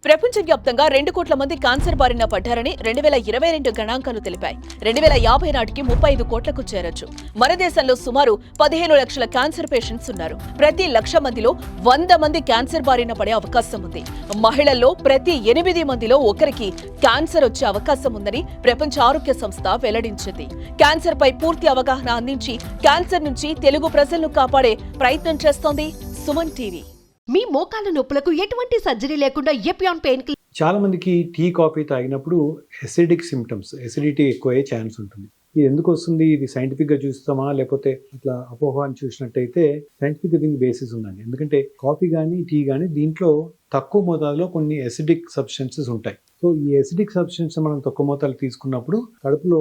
ప్రపంచవ్యాప్తంగా 2 కోట్ల మంది క్యాన్సర్ బారిన పడ్డారని 2022 గణాంకాలు తెలిపాయి. 2050 నాటికి 35 కోట్లకు చేరొచ్చు. మన దేశంలో సుమారు 15 లక్షల క్యాన్సర్ పేషెంట్స్ ఉన్నారు. ప్రతి 1,00,000 మందిలో 100 మంది క్యాన్సర్ బారిన పడే అవకాశం ఉంది. మహిళల్లో ప్రతి 8 మందిలో ఒకరికి క్యాన్సర్ వచ్చే అవకాశం ఉందని ప్రపంచ ఆరోగ్య సంస్థ వెల్లడించింది. క్యాన్సర్ పై పూర్తి అవగాహన అందించి క్యాన్సర్ నుంచి తెలుగు ప్రజలను కాపాడే ప్రయత్నం చేస్తోంది సుమన్ టీవీ. మీ మోకాల నొప్పులకు ఎటువంటి సర్జరీ లేకుండా ఎపియాన్ పెయిన్ కిల్లర్. చాలా మందికి టీ కాఫీ తాగినప్పుడు ఎసిడిక్ సిమ్టమ్స్, ఎసిడిటీ ఎక్కువయ్యే ఛాన్స్ ఉంటుంది. ఇది ఎందుకు వస్తుంది? ఇది సైంటిఫిక్గా చూస్తామా లేకపోతే అట్లా అపోహని చూసినట్టయితే సైంటిఫిక్గా దీనికి బేసిస్ ఉందండి. ఎందుకంటే కాఫీ కానీ టీ కానీ దీంట్లో తక్కువ మోతాదులో కొన్ని ఎసిడిక్ సబ్స్టెన్సెస్ ఉంటాయి. సో ఈ ఎసిడిక్ సబ్స్టెన్స్ మనం తక్కువ మోతాదు తీసుకున్నప్పుడు కడుపులో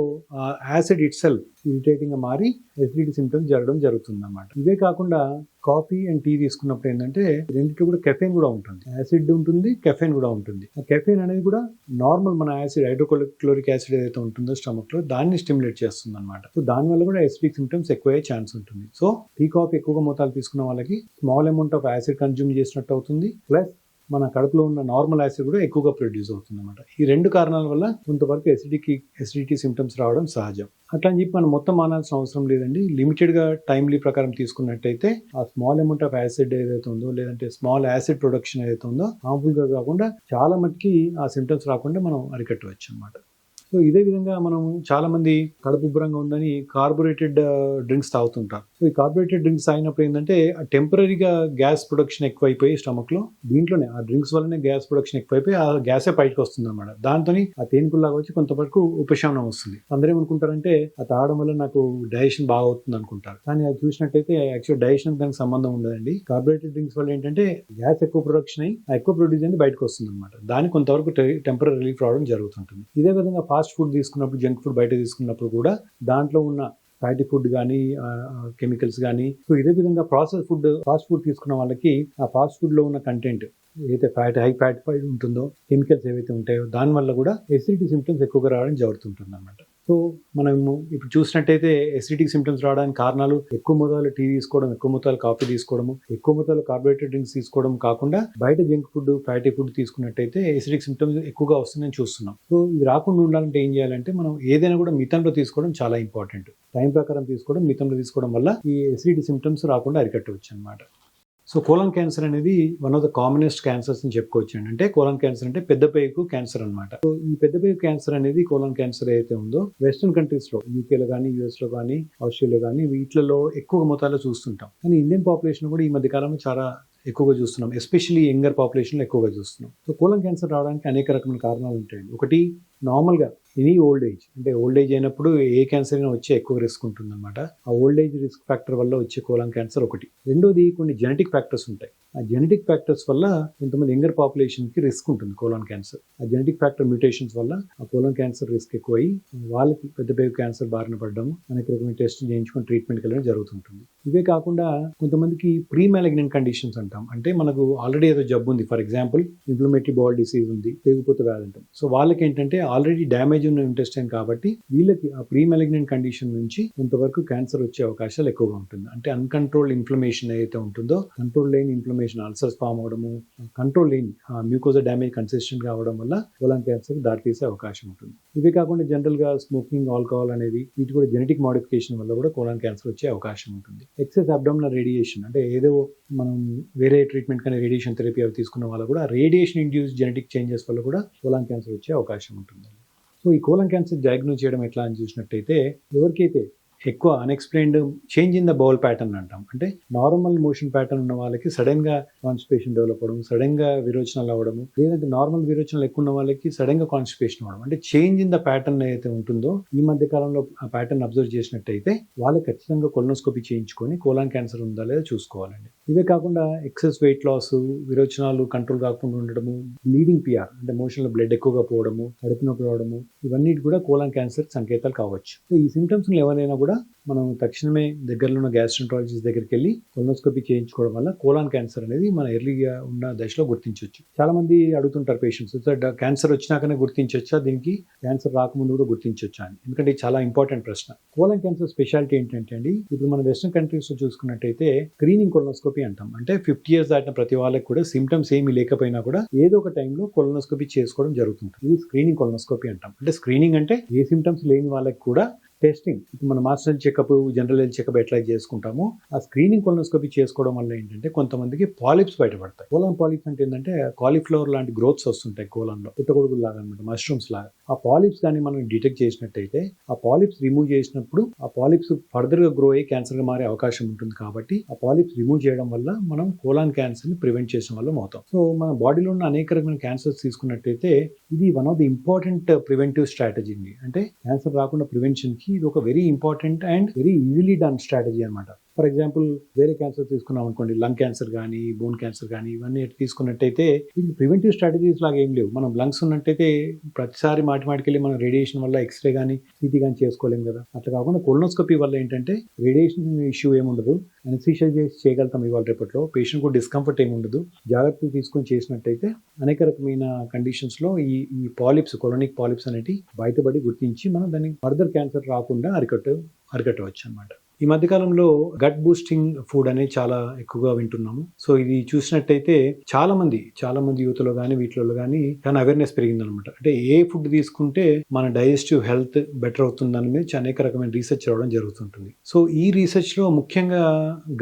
యాసిడ్ ఇట్ సెల్ఫ్ ఇరిటేటింగ్గా మారి ఎసిడిటీ సిమ్టమ్స్ జరుగుతుంది అన్నమాట. ఇవే కాకుండా కాఫీ అండ్ టీ తీసుకున్నప్పుడు ఏంటంటే రెండింటిలో కూడా కెఫెన్ కూడా ఉంటుంది. యాసిడ్ ఉంటుంది, కెఫెన్ కూడా ఉంటుంది. ఆ కెఫెన్ అనేది కూడా నార్మల్ మన యాసిడ్ హైడ్రోక్లోరిక్ యాసిడ్ ఏదైతే ఉంటుందో స్టమక్ లో దాన్ని స్టిమ్యులేట్ చేస్తుంది అనమాట. సో దానివల్ల కూడా ఎసిడిక్ సిమ్టమ్స్ ఎక్కువయ్యే ఛాన్స్ ఉంటుంది. సో టీ కాఫీ ఎక్కువగా మోతాదు తీసుకున్న వాళ్ళకి small amount of acid consume చేసినట్టు అవుతుంది, ప్లస్ మన కడుపులో ఉన్న నార్మల్ యాసిడ్ కూడా ఎక్కువగా ప్రొడ్యూస్ అవుతుంది అనమాట. ఈ 2 కారణాల వల్ల కొంతవరకు ఎసిడిటీ సిమ్టమ్స్ రావడం సహజం. అట్లా అని చెప్పి మనం మొత్తం మానాల్సిన అవసరం లేదండి. లిమిటెడ్గా టైమ్లీ ప్రకారం తీసుకున్నట్టయితే ఆ స్మాల్ అమౌంట్ ఆఫ్ యాసిడ్ ఏదైతే ఉందో లేదంటే స్మాల్ యాసిడ్ ప్రొడక్షన్ ఏదైతే ఉందో హార్మ్ఫుల్గా కాకుండా చాలా మటుకి ఆ సిమ్టమ్స్ రాకుండా మనం అరికట్టవచ్చు అనమాట. సో ఇదే విధంగా మనం చాలా మంది కడుపు ఉబ్బరంగా ఉందని కార్బోరేటెడ్ డ్రింక్స్ తాగుతుంటారు. సో ఈ కార్బోరేటెడ్ డ్రింక్స్ తాగినప్పుడు ఏంటంటే ఆ టెంపరీగా గ్యాస్ ప్రొడక్షన్ ఎక్కువైపోయి స్టమక్ లో దీంట్లోనే ఆ డ్రింక్స్ వల్లనే గ్యాస్ ప్రొడక్షన్ ఎక్కువైపోయి ఆ గ్యాసే బయటకు వస్తుంది అనమాట. దాంతో ఆ తేనుకుల్లాగా వచ్చి కొంతవరకు ఉపశమనం వస్తుంది. అందరూ ఏమనుకుంటారంటే ఆ తాగడం వల్ల నాకు డైజెషన్ బాగా అవుతుంది అనుకుంటారు. కానీ అది చూసినట్టయితే యాక్చువల్ డైజెషన్ దానికి సంబంధం ఉండదండి. కార్బోరేటెడ్ డ్రింక్స్ వల్ల ఏంటంటే గ్యాస్ ఎక్కువ ప్రొడక్షన్ అయ్యి ఎక్కువ ప్రొడ్యూస్ అయ్యి బయటకు వస్తుంది అనమాట. దానికి కొంతవరకు టెంపరీ రిలీఫ్ రావడం జరుగుతుంటుంది. ఇదే విధంగా ఫాస్ట్ ఫుడ్ తీసుకున్నప్పుడు, జంక్ ఫుడ్ బయట తీసుకున్నప్పుడు కూడా దాంట్లో ఉన్న ఫ్యాటీ ఫుడ్ కానీ కెమికల్స్ కానీ, సో ఇదే విధంగా ఫాస్ట్ ఫుడ్ తీసుకున్న వాళ్ళకి ఆ ఫాస్ట్ ఫుడ్ లో ఉన్న కంటెంట్ ఏదైతే హై ఫ్యాట్ ఉంటుందో, కెమికల్స్ ఏవైతే ఉంటాయో దానివల్ల కూడా ఎసిడిటీ సిమ్టమ్స్ ఎక్కువగా రావడం జరుగుతుంటుంది అన్నమాట. సో మనము ఇప్పుడు చూసినట్టయితే ఎసిడిటీ సిమ్టమ్స్ రావడానికి కారణాలు ఎక్కువ మోతాదులో టీ తీసుకోవడం, ఎక్కువ మోతాదులో కాఫీ తీసుకోవడము, ఎక్కువ మోతాదులో కార్బోరేటెడ్ డ్రింక్స్ తీసుకోవడం కాకుండా బయట జంక్ ఫుడ్, ఫ్యాటీ ఫుడ్ తీసుకున్నట్టయితే ఎసిడిక్ సిమ్టమ్స్ ఎక్కువగా వస్తుందని చూస్తున్నాం. సో ఇవి రాకుండా ఉండాలంటే ఏం చేయాలంటే మనం ఏదైనా కూడా మితంలో తీసుకోవడం చాలా ఇంపార్టెంట్. టైం ప్రకారం తీసుకోవడం, మితంలో తీసుకోవడం వల్ల ఈ ఎసిడిటీ సిమ్టమ్స్ రాకుండా అరికట్టవచ్చు అనమాట. సో కోలన్ క్యాన్సర్ అనేది one of the commonest cancers అని చెప్పుకోవచ్చు అండి. అంటే కోలన్ క్యాన్సర్ అంటే పెద్దపేగు క్యాన్సర్ అనమాట. సో ఈ పెద్దపేగు క్యాన్సర్ అనేది కోలన్ క్యాన్సర్ ఏదైతే ఉందో వెస్టర్న్ కంట్రీస్ లో, యూకేలో కానీ, యూఎస్ లో కానీ, ఆస్ట్రేలియా కానీ వీటిలో ఎక్కువ మొత్తాల్లో చూస్తుంటాం. కానీ ఇండియన్ పాపులేషన్ కూడా ఈ మధ్య కాలంలో చాలా ఎక్కువగా చూస్తున్నాం. ఎస్పెషల్లీ యంగర్ పాపులేషన్లో ఎక్కువగా చూస్తున్నాం. సో కోలన్ క్యాన్సర్ రావడానికి అనేక రకమైన కారణాలు ఉంటాయండి. ఒకటి నార్మల్గా ఎనీ ఓల్డ్ ఏజ్, అంటే ఓల్డ్ ఏజ్ అయినప్పుడు ఏ క్యాన్సర్ అయినా వచ్చే ఎక్కువ రిస్క్ ఉంటుంది అనమాట. ఆ ఓల్డ్ ఏజ్ రిస్క్ ఫ్యాక్టర్ వల్ల వచ్చే కోలన్ క్యాన్సర్ ఒకటి. రెండోది కొన్ని జెనెటిక్ ఫ్యాక్టర్స్ ఉంటాయి. ఆ జెనెటిక్ ఫ్యాక్టర్స్ వల్ల కొంతమంది యంగర్ పాపులేషన్కి రిస్క్ ఉంటుంది కోలన్ క్యాన్సర్. ఆ జెనెటిక్ ఫ్యాక్టర్ మ్యూటేషన్స్ వల్ల ఆ కోలన్ క్యాన్సర్ రిస్క్ ఎక్కువై వాళ్ళకి పెద్దపేగు క్యాన్సర్ బారిన పడడం, అనేక రకమైన టెస్ట్ చేయించుకొని ట్రీట్మెంట్కి వెళ్ళడం జరుగుతుంటుంది. ఇవే కాకుండా కొంతమందికి ప్రీ మ్యాలిగ్నెంట్ కండిషన్స్ అంటాం. అంటే మనకు ఆల్రెడీ ఏదో జబ్బు ఉంది, for example inflammatory bowl disease ఉంది, పేగుపోత వ్యాధి అంటాం. సో వాళ్ళకి ఏంటంటే ఆల్రెడీ డ్యామేజ్ ఉన్న ఇంటెస్టైన్ కాబట్టి వీళ్ళకి ఆ ప్రీ మ్యాలిగ్నెంట్ కండిషన్ నుంచి కొంతవరకు క్యాన్సర్ వచ్చే అవకాశాలు ఎక్కువగా ఉంటుంది. అంటే అన్కంట్రోల్డ్ ఇన్ఫ్లమేషన్ ఏదైతే ఉంటుందో, కంట్రోల్ లేని ఇన్ఫ్లమేషన్, అల్సర్స్ ఫామ్ అవడము, కంట్రోల్ లేని మ్యూకోజా డ్యామేజ్ కన్సిస్టెంట్ కావడం వల్ల కోలన్ క్యాన్సర్ దారితీసే అవకాశం ఉంటుంది. ఇవే కాకుండా జనరల్ గా స్మోకింగ్, ఆల్కహాల్ అనేది వీటి కూడా జెనెటిక్ మోడిఫికేషన్ వల్ల కూడా కోలన్ క్యాన్సర్ వచ్చే అవకాశం ఉంటుంది. ఎక్సెస్ అబ్డామినల్ రేడియేషన్, అంటే ఏదో మనం వేరే ట్రీట్మెంట్ కానీ రేడియేషన్ థెరపీ అవి తీసుకున్న వల్ల కూడా రేడియేషన్ ఇండ్యూస్ జెనెటిక్ చేంజెస్ వల్ల కూడా కోలన్ క్యాన్సర్ వచ్చే అవకాశం ఉంటుంది. సో ఈ కోలన్ క్యాన్సర్ డయాగ్నోస్ చేయడం ఎట్లా అని చూసినట్టయితే, ఎవరికైతే ఎక్కువ unexplained change in the bowl pattern అంటాం, అంటే నార్మల్ మోషన్ ప్యాటర్న్ ఉన్న వాళ్ళకి సడన్ గా కాన్స్టిపేషన్ డెవలప్ అవ్వడం, సడన్ గా విరోచనాలు అవ్వడము, లేదంటే నార్మల్ విరోచనాలు ఎక్కువ ఉన్న వాళ్ళకి సడన్ గా కాన్స్టిపేషన్ అవ్వడం, అంటే చేంజ్ ఇన్ ద ప్యాటర్న్ ఏదైతే ఉంటుందో ఈ మధ్య కాలంలో ఆ ప్యాటర్న్ అబ్జర్వ్ చేసినట్టయితే వాళ్ళకి ఖచ్చితంగా కొలనోస్కోపీ చేయించుకొని కోలన్ క్యాన్సర్ ఉందా లేదా చూసుకోవాలండి. ఇవే కాకుండా ఎక్సెస్ వెయిట్ లాస్, విరోచనాలు కంట్రోల్ కాకుండా ఉండడము, బ్లీడింగ్ పిఆర్ అంటే మోషన్ లో బ్లడ్ ఎక్కువగా పోవడము, కడుపు నొప్పి రావడము, ఇవన్నీ కూడా కోలన్ క్యాన్సర్ సంకేతాలు కావచ్చు. సో ఈ సిమ్టమ్స్ ఎవరైనా కూడా మనం తక్షణమే దగ్గరలో ఉన్న గ్యాస్ట్రోంట్రాలజిస్ట్ దగ్గరికి వెళ్ళి కొలనోస్కోపీ చేయించుకోవడం వల్ల కోలాన్ క్యాన్సర్ అనేది మన ఎర్లీగా ఉన్న దశలో గుర్తించవచ్చు. చాలా మంది అడుగుతుంటారు పేషెంట్స్, క్యాన్సర్ వచ్చినాకనే గుర్తించవచ్చా, దీనికి క్యాన్సర్ రాకముందు కూడా గుర్తించవచ్చా అని. ఎందుకంటే ఇది చాలా ఇంపార్టెంట్ ప్రశ్న. కోలాన్ క్యాన్సర్ స్పెషాలిటీ ఏంటంటే అండి, ఇప్పుడు మన వెస్టర్న్ కంట్రీస్ లో చూసుకున్నట్టయితే స్క్రీనింగ్ కొలనోస్కోపీ అంటాం. అంటే 50 years దాటిన ప్రతి వాళ్ళకి కూడా సిమ్టమ్స్ ఏమీ లేకపోయినా కూడా ఏదో ఒక టైంలో కొలనోస్కోపీ చేసుకోవడం జరుగుతుంది. ఇది స్క్రీనింగ్ కొలనోస్కోపీ అంటాం. అంటే స్క్రీనింగ్ అంటే ఏ సిమ్టమ్స్ లేని వాళ్ళకి కూడా టెస్టింగ్. ఇప్పుడు మన master checkup, general health checkup ఎట్లా చేసుకుంటామో ఆ స్క్రీనింగ్ కొలనోస్కోపీ చేసుకోవడం వల్ల ఏంటంటే కొంతమందికి పాలిప్స్ బయటపడతాయి. కోలాన్ పాలిప్స్ అంటే ఏంటంటే కాలీఫ్లవర్ లాంటి గ్రోత్స్ వస్తుంటాయి కోలాన్లో, పుట్టగొడుగులు లాగా అనమాట, మష్రూమ్స్ లాగా. ఆ పాలిప్స్ కానీ మనం డిటెక్ట్ చేసినట్టయితే ఆ పాలిప్స్ రిమూవ్ చేసినప్పుడు ఆ పాలిప్స్ ఫర్దర్ గా గ్రో అయ్యి క్యాన్సర్ గా మారే అవకాశం ఉంటుంది. కాబట్టి ఆ పాలిప్స్ రిమూవ్ చేయడం వల్ల మనం కోలాన్ క్యాన్సర్ ని ప్రివెంట్ చేసిన వాళ్ళం అవుతాం. సో మన బాడీలో ఉన్న అనేక రకమైన క్యాన్సర్స్ తీసుకున్నట్టయితే ఇది one of the important preventive strategy. అంటే క్యాన్సర్ రాకుండా ప్రివెన్షన్ కి ఇది ఒక very important and very easily done strategy అనమాట. ఫర్ ఎగ్జాంపుల్ వేరే క్యాన్సర్ తీసుకున్నాం అనుకోండి, లంగ్ క్యాన్సర్ కానీ, బోన్ క్యాన్సర్ కానీ, ఇవన్నీ తీసుకున్నట్టయితే ఇది ప్రివెంటివ్ స్ట్రాటజీస్ లాగా ఏం లేవు. మనం లంగ్స్ ఉన్నట్టయితే ప్రతిసారి మాటికెళ్ళి మనం రేడియేషన్ వల్ల ఎక్స్రే కానీ, సిటీ కానీ చేసుకోలేం కదా. అట్లా కాకుండా కొలనోస్కోపీ వల్ల ఏంటంటే రేడియేషన్ ఇష్యూ ఏముండదు, అనస్థీషియా చేసి చేయగలుగుతాం ఇవాళ రేపట్లో. పేషెంట్ కూడా డిస్కంఫర్ట్ ఏముండదు. జాగ్రత్తలు తీసుకొని చేసినట్టయితే అనేక రకమైన కండిషన్స్ లో ఈ పాలిప్స్, కొలోనిక్ పాలిప్స్ అనేవి బయటపడి గుర్తించి మనం దాన్ని ఫర్దర్ క్యాన్సర్ రాకుండా అరికట్టవచ్చు అనమాట. ఈ మధ్యకాలంలో గట్ బూస్టింగ్ ఫుడ్ అనేది చాలా ఎక్కువగా వింటున్నాము. సో ఇది చూసినట్టయితే చాలా మంది యూత్లో కానీ వీటిలో కానీ చాలా అవేర్నెస్ పెరిగిందనమాట. అంటే ఏ ఫుడ్ తీసుకుంటే మన డైజెస్టివ్ హెల్త్ బెటర్ అవుతుందని మీద అనేక రకమైన రీసెర్చ్ రావడం జరుగుతుంటుంది. సో ఈ రీసెర్చ్ లో ముఖ్యంగా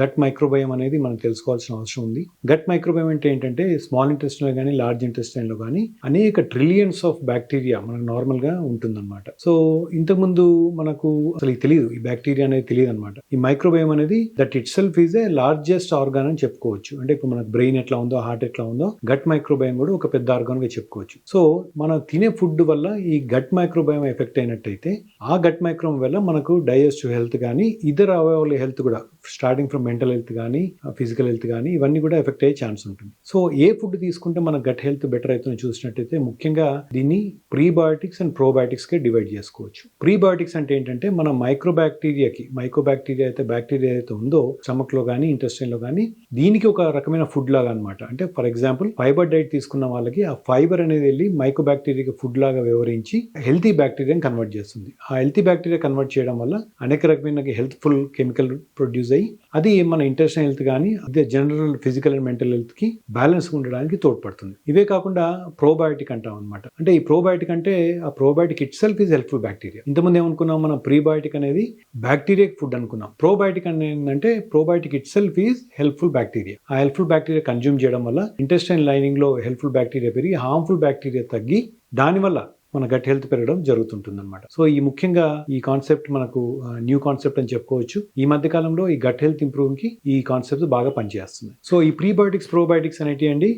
గట్ మైక్రోబయోమ్ అనేది మనం తెలుసుకోవాల్సిన అవసరం ఉంది. గట్ మైక్రోబయోమ్ అంటే ఏంటంటే స్మాల్ ఇంటెస్టైన్ లో కానీ, లార్జ్ ఇంటెస్టైన్ లో కానీ అనేక ట్రిలియన్స్ ఆఫ్ బ్యాక్టీరియా మనకు నార్మల్ గా ఉంటుందన్నమాట. సో ఇంతకుముందు మనకు అసలు తెలియదు, ఈ బ్యాక్టీరియా అనేది తెలియదు అనమాట. ఈ మైక్రోబయోమ్ అనేది that it self is a largest organ అని చెప్పుకోవచ్చు. అంటే ఇప్పుడు మనకు బ్రెయిన్ ఎట్లా ఉందో, హార్ట్ ఎట్లా ఉందో, గట్ మైక్రోబయోమ్ కూడా ఒక పెద్ద ఆర్గాన్ గా చెప్పుకోవచ్చు. సో మనం తినే ఫుడ్ వల్ల ఈ గట్ మైక్రోబయోమ్ ఎఫెక్ట్ అయినట్టయితే ఆ గట్ మైక్రోబయోమ్ వల్ల మనకు డైజెస్టివ్ హెల్త్ కానీ, ఇతర అవయవాల హెల్త్ కూడా, స్టార్టింగ్ ఫ్రమ్ మెంటల్ హెల్త్ కానీ, ఫిజికల్ హెల్త్ కానీ, ఇవన్నీ కూడా ఎఫెక్ట్ అయ్యే ఛాన్స్ ఉంటుంది. సో ఏ ఫుడ్ తీసుకుంటే మన గట్ హెల్త్ బెటర్ అవుతుందని చూసినట్టయితే ముఖ్యంగా దీన్ని ప్రీబయోటిక్స్ అండ్ ప్రోబయోటిక్స్ గా డివైడ్ చేసుకోవచ్చు. ప్రీబయోటిక్స్ అంటే ఏంటంటే మన మైక్రోబ్యాక్టీరియా అయితే ఉందో స్టమక్ లో కానీ, ఇంటెస్టైన్ లో కానీ, దీనికి ఒక రకమైన ఫుడ్ లాగా అనమాట. అంటే ఫర్ ఎగ్జాంపుల్ ఫైబర్ డైట్ తీసుకున్న వాళ్ళకి ఆ ఫైబర్ అనేది వెళ్ళి మైక్రోబ్యాక్టీరియా ఫుడ్ లాగా వ్యవహరించి హెల్తీ బ్యాక్టీరియాని కన్వర్ట్ చేస్తుంది. ఆ హెల్తీ బ్యాక్టీరియా కన్వర్ట్ చేయడం వల్ల అనేక రకమైన హెల్త్ఫుల్ కెమికల్ ప్రొడ్యూస్ అయ్యి అది మన ఇంటెస్టైన్ హెల్త్ కానీ, అదే general physical and mental health కి బ్యాలెన్స్ ఉండడానికి తోడ్పడుతుంది. ఇవే కాకుండా ప్రోబయోటిక్ అంటాం అనమాట. అంటే ఈ ప్రోబయోటిక్ అంటే ఆ probiotic it self is helpful bacteria. ఇంతకుముందు ఏమనుకున్నాం మనం, ప్రీబయోటిక్ అనేది బ్యాక్టీరియా ఫుడ్ అనుకున్నాం. ప్రోబయోటిక్ అంటే ఏంటంటే probiotic it self is helpful bacteria. ఆ హెల్ప్ఫుల్ బ్యాక్టీరియా కన్జ్యూమ్ చేయడం వల్ల ఇంటెస్టైన్ లైనింగ్ లో హెల్ప్ఫుల్ బ్యాక్టీరియా పెరిగి హార్మ్ఫుల్ బ్యాక్టీరియా తగ్గి దానివల్ల మన గట్ హెల్త్ పెరగడం జరుగుతుంటుంది అనమాట. సో ఈ ముఖ్యంగా ఈ కాన్సెప్ట్ మనకు న్యూ కాన్సెప్ట్ అని చెప్పుకోవచ్చు. ఈ మధ్య కాలంలో ఈ గట్ హెల్త్ ఇంప్రూవ్ కి ఈ కాన్సెప్ట్స్ బాగా పనిచేస్తున్నాయి. సో ఈ ప్రీబయోటిక్స్, ప్రోబయోటిక్స్ అనేటి అండి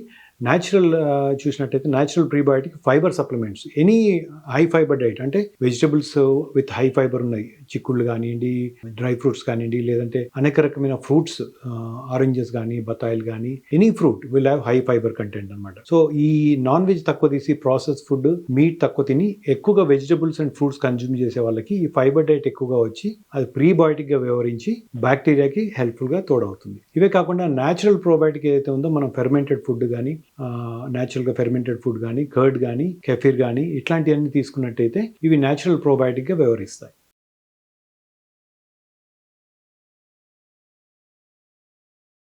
న్యాచురల్ చూసినట్టయితే natural prebiotic fibre supplements, any high fibre diet, అంటే వెజిటబుల్స్ విత్ హై ఫైబర్ ఉన్నాయి, చిక్కుళ్ళు కానివ్వండి, డ్రై ఫ్రూట్స్ కానివ్వండి, లేదంటే అనేక రకమైన ఫ్రూట్స్, ఆరెంజెస్ కానీ, బత్తాయిలు కానీ, any fruit will have high fibre content అనమాట. సో ఈ నాన్ వెజ్ తక్కువ తీసి, ప్రాసెస్ ఫుడ్, మీట్ తక్కువ తిని ఎక్కువగా వెజిటబుల్స్ అండ్ ఫ్రూట్స్ కన్జ్యూమ్ చేసే వాళ్ళకి ఈ ఫైబర్ డైట్ ఎక్కువగా వచ్చి అది ప్రీబయోటిక్ గా వ్యవహరించి బ్యాక్టీరియాకి హెల్ప్ఫుల్ గా తోడవుతుంది. ఇవే కాకుండా న్యాచురల్ ప్రోబయోటిక్ ఏదైతే ఉందో మనం ఫెర్మెంటెడ్ ఫుడ్ కానీ, న్యాచురల్ గా ఫెర్మెంటెడ్ ఫుడ్ కానీ, కర్డ్ కానీ, కెఫీర్ కానీ, ఇట్లాంటివన్నీ తీసుకున్నట్టయితే ఇవి న్యాచురల్ ప్రోబయోటిక్ గా వ్యవహరిస్తాయి.